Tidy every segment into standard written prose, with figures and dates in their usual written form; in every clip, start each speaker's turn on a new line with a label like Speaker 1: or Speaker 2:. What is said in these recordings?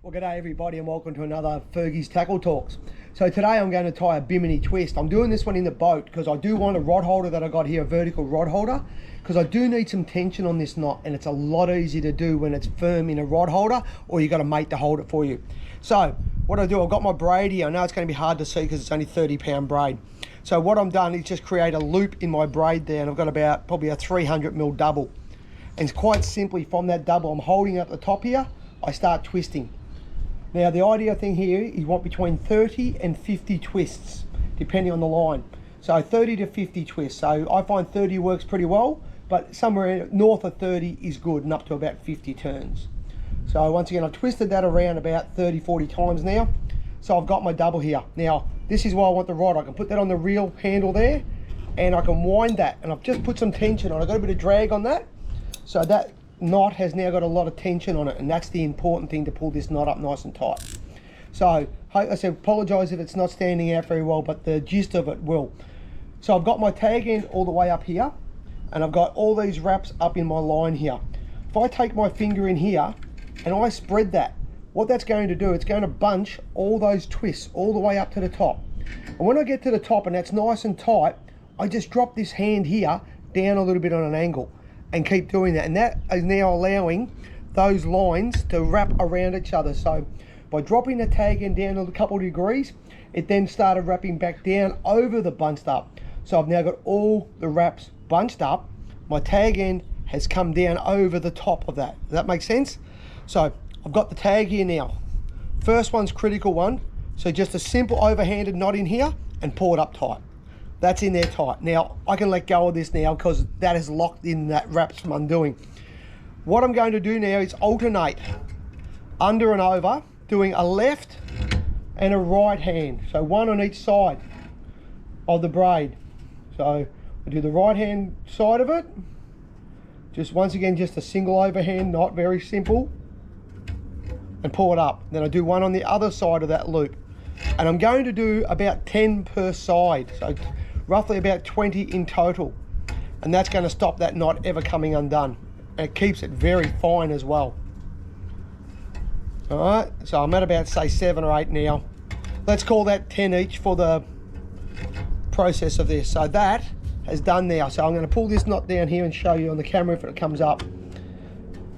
Speaker 1: Well, g'day everybody and welcome to another Fergie's Tackle Talks. So today I'm going to tie a Bimini Twist. I'm doing this one in the boat because I do want a rod holder that I got here, a vertical rod holder, because I do need some tension on this knot, and it's a lot easier to do when it's firm in a rod holder or you got a mate to hold it for you. So what I do, I've got my braid here. I know it's going to be hard to see because it's only 30-pound braid. So what I've done is just create a loop in my braid there, and I've got about probably a 300mm double. And quite simply from that double, I'm holding at the top here, I start twisting. Now the ideal thing here is you want between 30 and 50 twists, depending on the line. So 30 to 50 twists. So I find 30 works pretty well, but somewhere north of 30 is good, and up to about 50 turns. So once again, I've twisted that around about 30, 40 times now. So I've got my double here. Now, this is why I want the rod. I can put that on the reel handle there, and I can wind that. And I've just put some tension on. I've got a bit of drag on that. So that knot has now got a lot of tension on it, and that's the important thing, to pull this knot up nice and tight. So I said, apologize if it's not standing out very well, but the gist of it will. So I've got my tag end all the way up here, and I've got all these wraps up in my line here. If I take my finger in here and I spread that, what that's going to do, it's going to bunch all those twists all the way up to the top. And when I get to the top and that's nice and tight, I just drop this hand here down a little bit on an angle and keep doing that, and that is now allowing those lines to wrap around each other. So by dropping the tag end down a couple of degrees, it then started wrapping back down over the bunched up. So I've now got all the wraps bunched up. My tag end has come down over the top of that. Does that make sense? So I've got the tag here now. First one's critical one. So just a simple overhanded knot in here and pull it up tight. That's in there tight. Now I can let go of this now because that is locked in, that wraps from undoing. What I'm going to do now is alternate under and over, doing a left and a right hand. So one on each side of the braid. So I do the right hand side of it. Just once again, just a single overhand knot, very simple, and pull it up. Then I do one on the other side of that loop. And I'm going to do about 10 per side. So roughly about 20 in total, and that's going to stop that knot ever coming undone, and it keeps it very fine as well. All right, so I'm at about, say, 7 or 8 now. Let's call that 10 each for the process of this. So that has done now. So I'm going to pull this knot down here and show you on the camera if it comes up.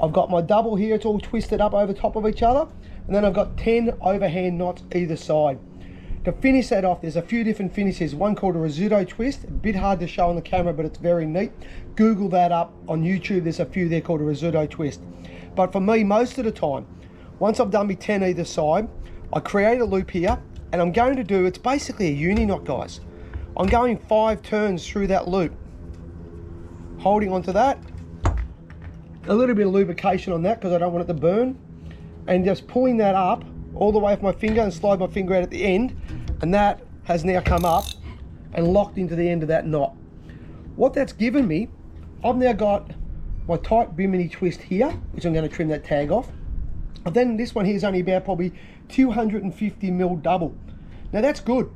Speaker 1: I've got my double here, it's all twisted up over top of each other, and then I've got 10 overhand knots either side. To finish that off, there's a few different finishes. One called a risotto twist, a bit hard to show on the camera, but it's very neat. Google that up on YouTube. There's a few there called a risotto twist. But for me, most of the time, once I've done my 10 either side, I create a loop here, and I'm going to do, it's basically a uni knot, guys. I'm going 5 turns through that loop, holding onto that. A little bit of lubrication on that because I don't want it to burn, and just pulling that up all the way with my finger and slide my finger out at the end, and that has now come up and locked into the end of that knot. What that's given me, I've now got my tight Bimini Twist here, which I'm going to trim that tag off. And then this one here is only about probably 250mm double. Now that's good.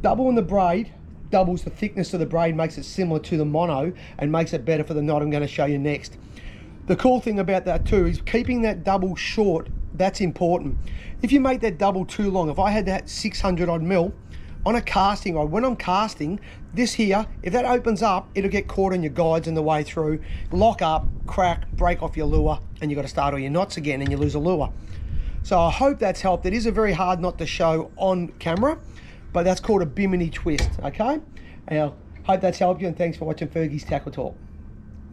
Speaker 1: Double in the braid doubles the thickness of the braid, makes it similar to the mono, and makes it better for the knot I'm going to show you next. The cool thing about that too is keeping that double short. That's important. If you make that double too long, if I had that 600 odd mil on a casting rod, when I'm casting this here, if that opens up, it'll get caught on your guides on the way through, lock up, crack, break off your lure, and you've got to start all your knots again and you lose a lure. So I hope that's helped. It is a very hard knot to show on camera, but that's called a Bimini Twist, okay? Now, hope that's helped you, and thanks for watching Fergie's Tackle Talk.